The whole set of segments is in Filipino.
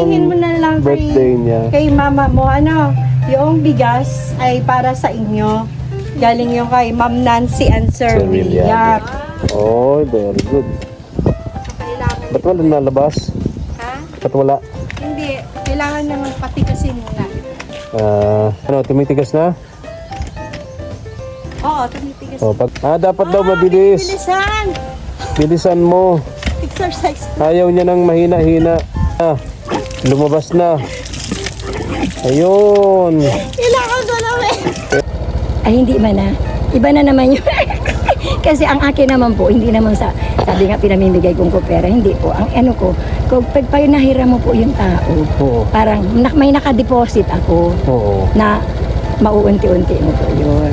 Hingin mo na lang birthday niya. kay mama mo, ano, yung bigas ay para sa inyo. Galing yung kay Ma'am Nancy and Sir William. Oh, very good. Kailangan, Ba't wala nalabas? ha? Ba't wala? Hindi, kailangan naman patikasin muna. Ano, tumitigas na? Oo, tumitigas. Oh, dapat daw mabilis. Bilisan! Bilisan mo. Exercise. Ayaw niya ng mahina-hina. Lumabas na. Ayun. Kailangan ko naman. Ay, hindi man na. Iba na naman yun. Kasi ang akin naman po, hindi naman sabi nga pinamimigay kong ko pera, hindi po. Ang ano ko, kung pagpanahiram mo po yung tao, Oo. parang may nakadeposit ako Oo. na mauunti-unti mo po yun.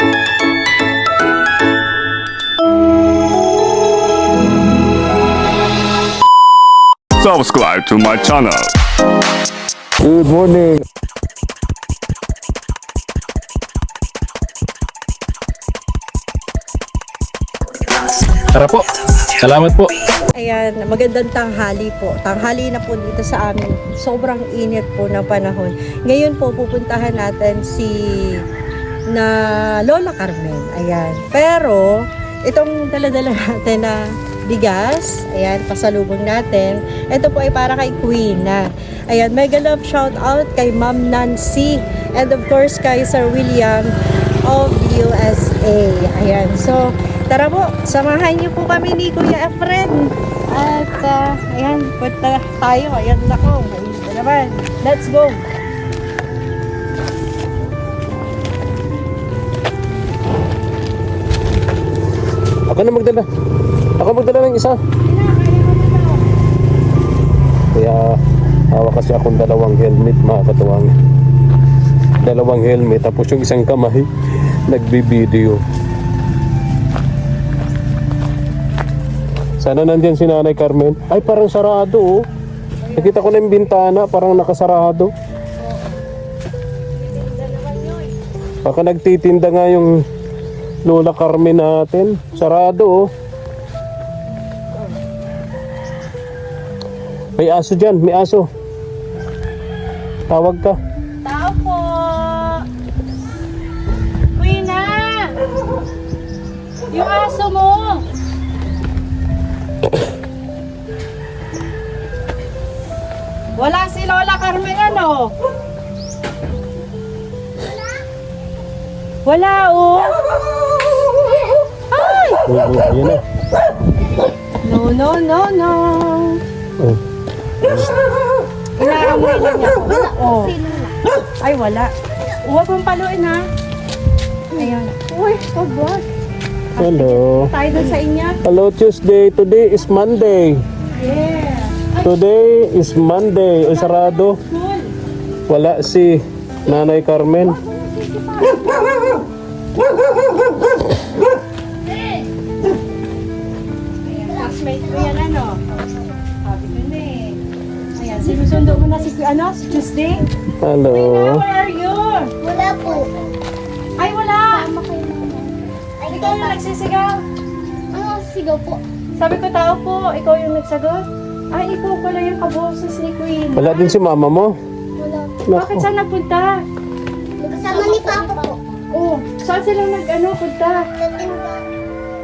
Subscribe to my channel. Good morning. Tara po. Salamat po. Ayan, magandang tanghali po. Tanghali na po dito sa amin. Sobrang init po ng panahon. Ngayon po, pupuntahan natin si Lola Carmen. Ayan. Pero, itong dala-dala natin na bigas, ayan, pasalubong natin. Ito po ay para kay Queen na. Ayan, mega love shout out kay Ma'am Nancy and of course kay Sir William of USA. Ayan, so tara po, samahan niyo po kami ni Kuya Efren. At ayan, punta tayo. Ayan nako, ayun na naman. Let's go. Ako na magdala. Ako magdala ng isa. Kaya hawak kasi akong dalawang helmet, mga katuwang. Dalawang helmet, tapos yung isang kamay nagbibideo. Sana nandyan si Nanay Carmen. Ay, parang sarado oh. Nakita ko na yung bintana, parang nakasarado. Baka nagtitinda nga yung Lola Carmen natin. Sarado oh. May aso dyan, may aso. Tawag ka. Tao po. Queen na. Yung aso mo. Wala si Lola Carmen ano? Wala oh. Ay! Ayan na. No. Oh. Inaamoy lang niya. Wala. Oh. Ay, wala. Huwag mong paluin ha. Ayan. Uy, pag-vlog. Hello. Tayo doon sa inyo. Hello Tuesday. Today is Monday. Yeah. Today is Monday. O sarado. Cool. Wala si Nanay Carmen. Classmate ko yan ano. Sabi ko na eh. Ayan, sinusundo mo na si si Tuesday. Hello. Where are you? Wala po. Ay, wala. Tama kayo naman. Ay, Ikaw yung nagsisigaw. ano, sigaw po. Sabi ko, tao po, ikaw yung nagsagot. Ay, ikaw pala yung kaboses ni Queen. Wala din si mama mo. Wala po. Bakit saan nagpunta? Kasama ni Papa po. Oh, saan sila punta? Sa tinda.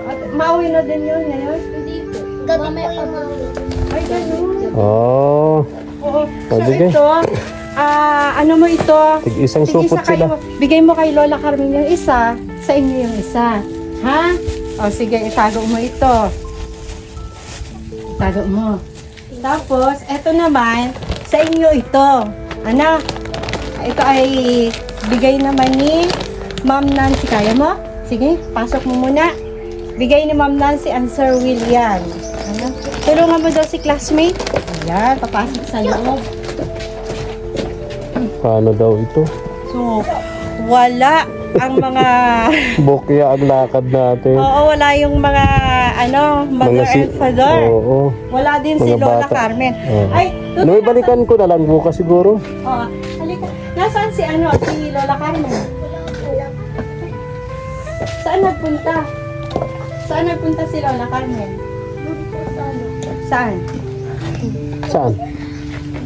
At mauwi na din yun ngayon? Hindi po. Gabi po yung mami. Ay, ganun. Oh. Oo. So Sige. ito, ano mo ito? Tig-isang Tig-isa supot sila. kayo. Bigay mo kay Lola Carmen yung isa, sa inyo yung isa. Ha? O sige, itago mo ito. Itago mo. Tapos, ito naman, sa inyo ito. Ano? Ito ay bigay naman ni Ma'am Nancy. Kaya mo? Sige, pasok mo muna. Bigay ni Ma'am Nancy and Sir William. Ano? Tulungan mo daw si classmate. Ayan, papasok sa loob. Paano daw ito? So, wala ang mga Bokya ang lakad natin. oo, wala yung mga mother and father. Oo. Wala din si Mga Lola bata. Carmen. Oo. Ay, Ano, balikan ko na lang bukas siguro. Oo, halika. Nasaan si si Lola Carmen? Saan nagpunta? Saan nagpunta si Lola Carmen? Doon po sa ano. Saan? Saan?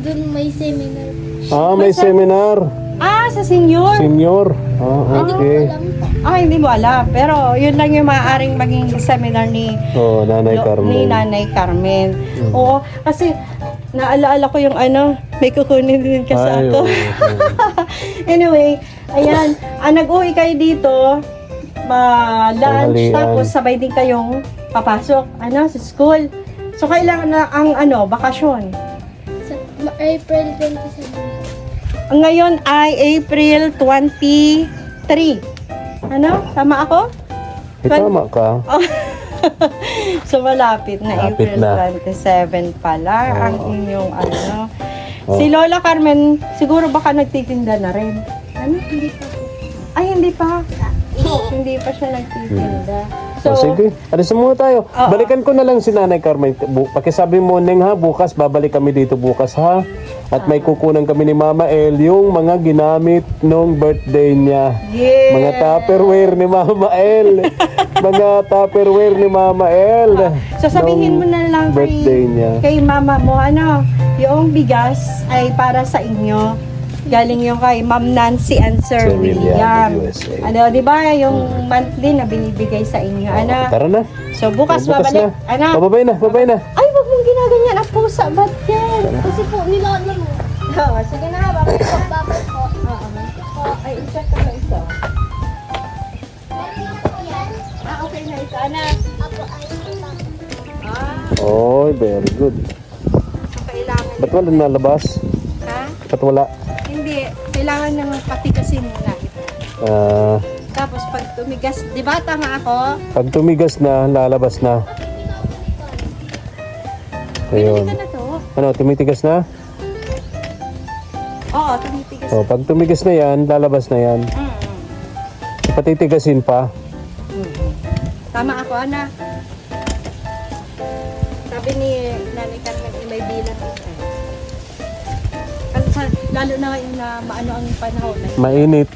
Doon may seminar. May seminar. Sa senior. Senior. Okay. Hindi mo alam. Pero yun lang yung maaaring maging seminar ni Nanay Carmen. ni Nanay Carmen. Oo, kasi naalaala ko yung may kukunin din kasi Ay, ako. oo. Anyway, ayan, nag-uwi kayo dito, lunch, Tanghalian. tapos sabay din kayong papasok, sa school. So, kailangan na ang bakasyon. Sa April 27. Ngayon ay April 23. Tama ako? Tama ka. So, malapit na Malapit April na. 27 pala ang Oo. inyong Oo. Si Lola Carmen, siguro baka nagtitinda na rin. Hindi pa po. Ay, hindi pa. Hindi pa siya nagtitinda. So, Sige, alis na muna tayo. Oo. Balikan ko na lang si Nanay Carmen. Pakisabi mo, Neng, ha, bukas, babalik kami dito bukas, ha? At may kukunan kami ni Mama El yung mga ginamit nung birthday niya. yeah. Mga Tupperware ni Mama El. Mga Tupperware ni Mama El. So, sabihin mo Nung na lang birthday niya. kay mama mo, yung bigas ay para sa inyo. Galing yung kay Ma'am Nancy and Sir Sir William, William. USA. Di ba? Yung monthly na binibigay sa inyo. Tara na. So, bukas Bukas babalik. na. Babay na, babay na. Ay, wag mong ginaganyan ang pusa. Ba't yan? Kasi po, nilala mo. Oo, sige na. Babay po. Babay po. Ay, i-check ko na ito. Meron po yan. Okay na ito. Apo, ay, lang. Oh, very good. So, kailangan. Ba't wala nalabas? Ha? Ba't wala? Hindi. Kailangan nang patigasin muna ito. Tapos, pag tumigas, di ba tama ako? Pag tumigas na, lalabas na. Pinili Ayun. ka na to. Ano, tumitigas na? Oo, tumitigas. Oh, pag tumigas na yan, lalabas na yan. Patitigasin pa. Tama ako, Sabi ni Nanay Carmen, may bilang ito. Kasi lalo na ngayon na maano ang panahon. Mainit.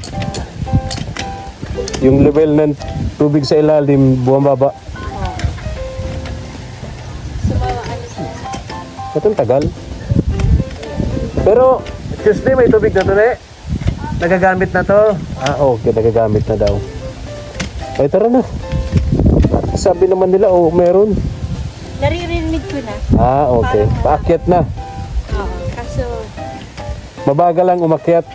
Yung level ng tubig sa ilalim, bumababa. Ito ang tagal. Pero, excuse me, may tubig na to, ne? Nagagamit na to? Okay, nagagamit na daw. Ay, tara na. Sabi naman nila, meron. Naririnig ko na. Okay. Paakyat na. Oo, kaso... Mabagal lang umakyat.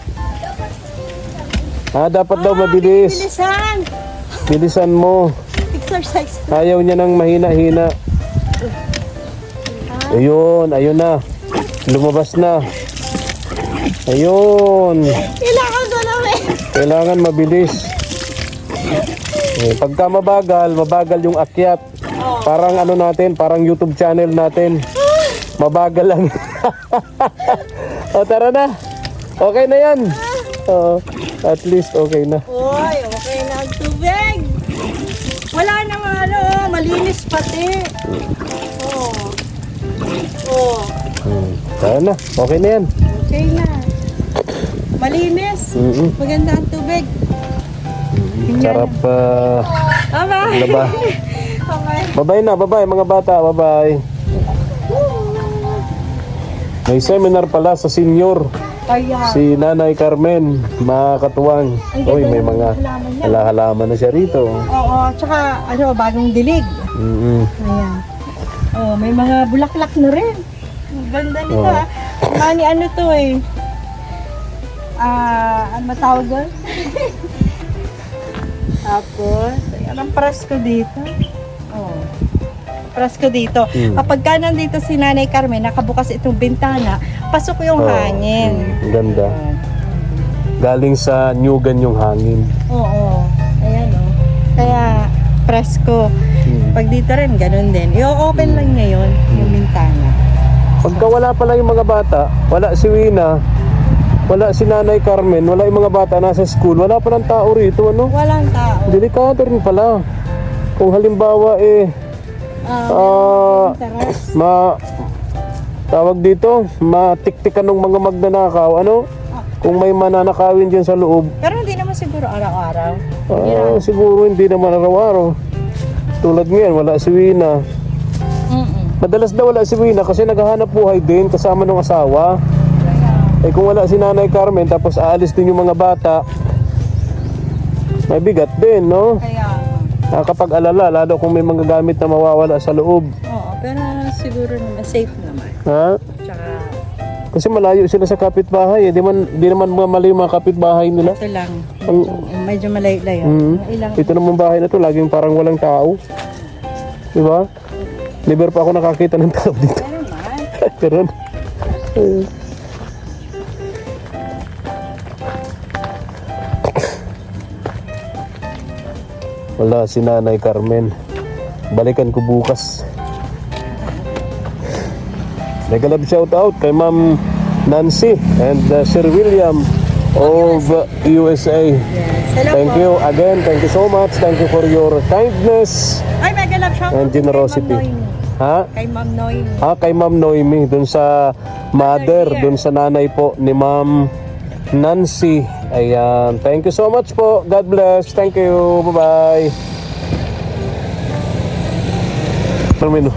Dapat daw mabilis. Bilisan! Bilisan mo. Exercise. Ayaw niya ng mahina-hina. Ayun, ayun na. Lumabas na. Ayun. Kailangan ko namin. Kailangan mabilis. Pagka mabagal yung akyat. Parang natin, parang YouTube channel natin. Mabagal lang. Tara na. Okay na yan. At least okay na. Uy, okay na ang tubig. Wala nang malinis pati. Tara na. Okay na yan. Okay na. Malinis. Maganda ang tubig. Sarap Tama. laba. Okay. Bye-bye na, bye-bye mga bata, bye-bye. May seminar pala sa senior. Kaya. Si Nanay Carmen, makakatuwang. Uy, may mga halaman na siya rito. Oo, tsaka bagong dilig. Ayan. May mga bulaklak na rin. Ang ganda nito Mani to ano matawag doon? Tapos, ayan ang presko dito. Presko dito. Kapag ka nandito si Nanay Carmen, nakabukas itong bintana, pasok yung hangin. Ang ganda. Galing sa nyugan yung hangin. Oo. Ayan Kaya, presko. Pag dito rin, ganun din. I-open lang niya yun, yung bintana. Pagka wala pala yung mga bata, wala si Wina, wala si Nanay Carmen, wala yung mga bata nasa school, wala palang tao rito, Walang tao. Delikado rin pala. Kung halimbawa Interes. tawag dito, matiktikan ng mga magnanakaw, Kung may mananakawin dyan sa loob, Pero hindi naman siguro araw-araw. siguro hindi naman araw-araw. Tulad ngayon, wala si Wina. Madalas daw wala si Wina kasi naghahanap buhay din kasama ng asawa. Eh kung wala si Nanay Carmen, tapos aalis din yung mga bata, may bigat din, no? Kaya, Nakakapag-alala, lalo kung may mga gamit na mawawala sa loob. oo, pero siguro naman safe naman. Ha? Tsaka, Kasi malayo sila sa kapitbahay, eh. Di naman malayo yung mga kapitbahay nila. ito lang. Ang- Medyo malayo-layo. Mm. Ilang, Ito naman bahay na to, laging parang walang tao. Di ba? Never pa ako nakakita ng tao dito. pero naman. Pero, wala si Nanay Carmen. Balikan ko bukas. Mega love shout out kay Ma'am Nancy and Sir William of USA. Yes. Hello Thank po. you again. Thank you so much. Thank you for your kindness Ay, mega love shout and out kay generosity. Ma'am Noemi. Ha? Kay Ma'am Noemi. Kay Ma'am Noemi, dun sa mother, dun sa nanay po ni Ma'am Nancy. Ayan. Thank you so much po. God bless. Thank you. Bye-bye. Termino.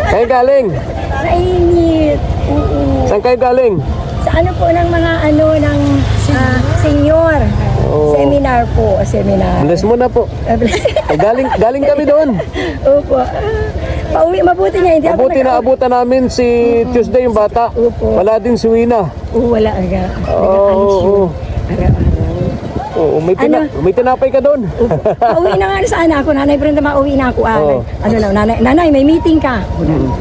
Kayo galing? Mainit. Oo. Saan kayo galing? Sa ano po ng mga ano ng senior. Oo. Seminar po. Seminar. Bless mo na po. Galing kami doon. Opo. Pauwi, mabuti nga. Hindi Mabuti ako na abutan namin si Tuesday yung bata. Opo. Wala din si Wina. Wala aga. Oo. Araw-araw. Oo, may tinapay ka doon. Pauwi na nga sana ako. Nanay Brenda, mauwi na ako. Oo. Ano lang, nanay, may meeting ka.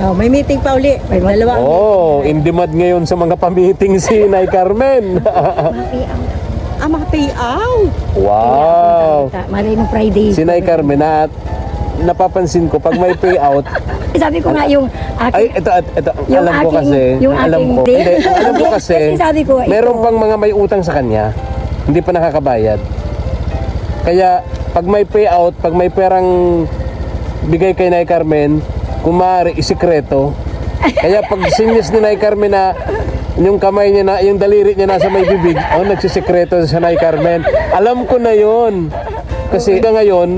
Oh, may meeting pa uli. May mga- Dalawa. Oh, in demand ngayon sa mga pamiting si Nay Carmen. Mga payout. Wow. Malay mo Friday. Si Nay Carmen at napapansin ko pag may payout, Sabi ko nga yung ay aking... ito Yung alam ko aking- kasi, yung alam aking ko. date. Hindi, alam ko kasi, Kasi sabi ko, ito- meron pang mga may utang sa kanya, hindi pa nakakabayad. Kaya pag may payout, pag may perang bigay kay Nay Carmen, kung maaari isikreto. Kaya pag sinyas ni Nay Carmen na yung kamay niya na, yung daliri niya nasa may bibig, nagsisikreto sa Nay Carmen. Alam ko na yon. Kasi hanggang ngayon,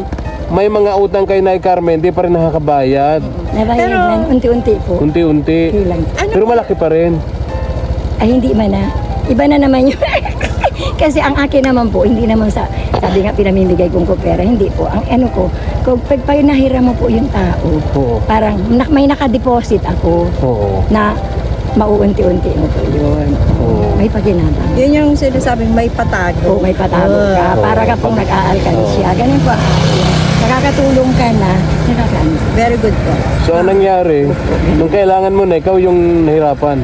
may mga utang kay Nay Carmen, di pa rin nakakabayad. Nabayad na, unti-unti po. Unti-unti. Ilang. Pero malaki pa rin. Ay, hindi man na. Iba na naman yun. Kasi ang akin naman po, hindi naman sabi nga pinamimigay kong ko pera, hindi po. Ang ano ko, kung pag nahiram mo po yung tao, Oo. parang may nakadeposit ako Oo. na mauunti-unti mo po yun. Oo. May paginabang. Yun yung sinasabing may patago. O may patago ka, Oo. para ka pong nag-aalkansya. Ganun po. Nakakatulong ka na, nakakaano. Very good po. So, anong nangyari? Nung kailangan mo na, ikaw yung nahirapan.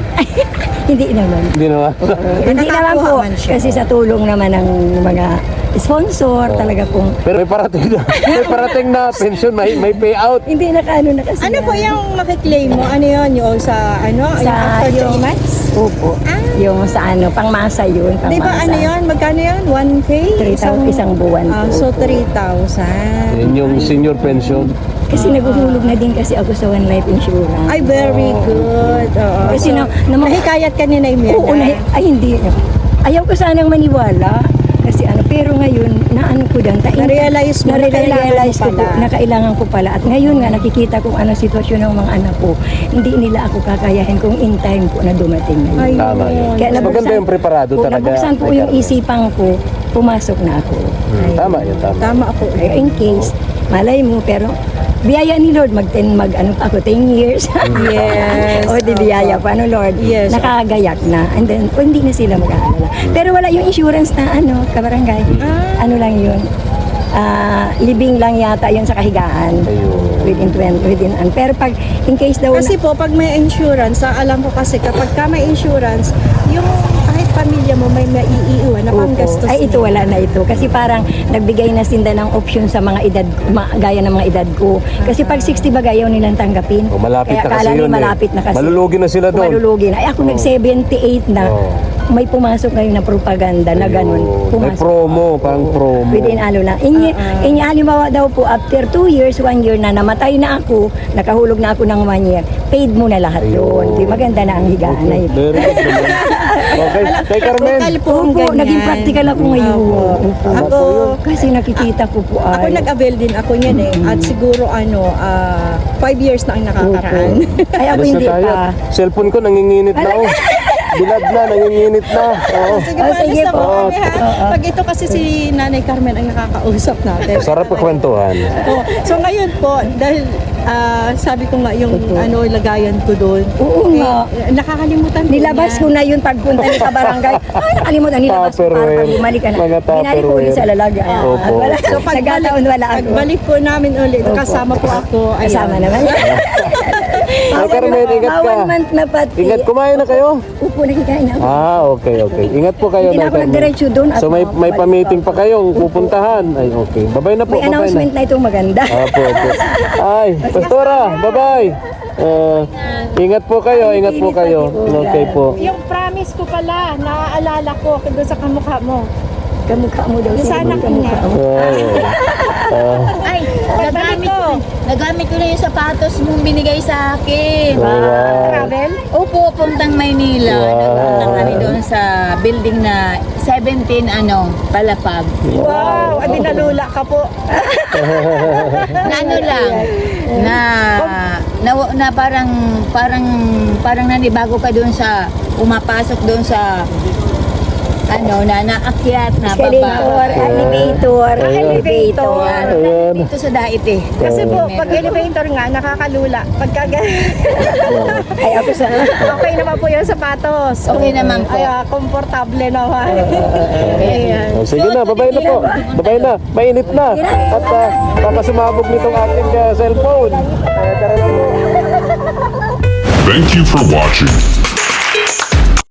Hindi naman. Hindi naman. Hindi naman po. man siya. Kasi sa tulong naman ng mga sponsor, talaga pong Pero may parating na pension, may payout. hindi nakaano na kasi. Ano po yung makiklaim mo? Ano yun? Yung sa ano? Sa yung after 3 yung- months? Opo. Yung sa ano, pangmasa yun. Pangmasa. Di ba ano yun? Magkano yun? 1K? 3,000 isang buwan po. So Opo. 3,000. Yan yung senior pension. Kasi naguhulog na din kasi ako sa One Life Insurance. Ay, very good. Oo. Kasi So, nahikayat ka ni Naimir Oo, ay hindi. Ayaw ko sanang maniwala. Kasi ano, pero ngayon, naano ko dyan. Na-realize mo na Na-realize kailangan mo ko po, pala. na kailangan ko pala. At ngayon nga, nakikita kung ano sitwasyon ng mga anak ko. Hindi nila ako kakayahin kung in time po na dumating na yun. Ayun. Tama yun. Kaya Mas maganda yung preparado po, talaga. nabuksan po Nay yung Carmen. isipan ko, pumasok na ako. Tama yun, tama. Tama ako. Ay, in case, malay mo, pero biyaya ni Lord, ano pa ako, 10 years. Yes. O, di biyaya pa, ano Lord, Yes. nakagayak na. And then, hindi na sila mag-aalala. Pero wala yung insurance na, kabarangay. Ano lang yun, living lang yata yun sa kahigaan. Ayun. Pero pag, in case daw Kasi po, pag may insurance, alam ko kasi kapag ka may insurance, yung kahit pamilya mo may maiiwan na panggastos. Ay, ito wala na ito. Kasi parang nagbigay na sinda ng option sa mga edad, gaya ng mga edad ko. Kasi pag 60 ba ayaw nilang tanggapin. O, malapit Kaya na kasi akala yun nila malapit na kasi. Malulugi na sila doon. Malulugi na. Ay, ako nag-78 na. Oo. may pumasok ngayon na propaganda na ganun. May Pumasok. promo, parang promo. Within ano lang. Halimbawa daw po, after 2 years, 1 year na namatay na ako, nakahulog na ako ng 1 year, paid mo na lahat yun. Di maganda na ang higaan na ito. Very good naman. Okay, kay Carmen. Total po ang Opo, ganyan. naging practical ako ngayon. Opo. Opo. Ako, Kasi nakikita ko po ako ay... nag-avail din ako niyan eh. At siguro 5 years na ang nakakaraan. Ay, ako Alas hindi na tayo. pa. Cellphone ko nanginginit na oh. Bilad na, nanginginit na. Oo. Sige, Oh, alis sige na po po. kami ha. Pag ito kasi si Nanay Carmen ang nakakausap natin. Sarap kwentuhan. Oh, so ngayon po, dahil sabi ko nga yung lagayan ko doon. Oo nga. Nakakalimutan ko Nilabas ko yan. na yun pagpunta ni sa barangay. Ay, nakalimutan. Nilabas ko para Tupperware. pag bumalik ka na. Mga Binalik ko ulit sa lalagyan. Opo. Wala. So Nagkataon wala ako. pagbalik po namin ulit, kasama po ako. Ayan. Kasama naman. Ay, Carmen, ingat ka. 1 month na pati. Ingat, kumain na kayo? Upo, nakikain ako. Okay. Ingat po kayo. Hindi na Nay ako Carmen. nagdiretso doon. at So may bumalik pa-meeting ako. pa kayong pupuntahan. Ay, okay. Bye-bye na po, May bye-bye na. announcement na itong maganda. Opo. Ay, Pastora, bye-bye. Ingat po kayo, ingat po kayo. Okay po. Yung promise ko pala, naaalala ko doon sa kamukha mo. Kamukha mo daw. Sa anak kamukha niya. mo. Ay, nagamit ko na yung sapatos mong binigay sa akin. Wow. Travel? Opo, puntang Maynila. Wow. Nagpunta kami doon sa building na 17, Palapag. Wow, adi nalula ka po. Na ano lang, na parang nanibago ka doon sa, umapasok doon sa, na naakyat, na Escalator, baba. elevator, Ayan. elevator. Ayan. Dito sa Dait eh. Kasi po, pag elevator nga, nakakalula. Pagka Ay, ako sa... okay naman po yung sapatos. Okay naman po. Ay, komportable naman. Ayan. Sige na, bye-bye na po. Bye-bye na. Mainit na. At papasumabog nitong aking cellphone. Kaya tara na po. Thank you for watching.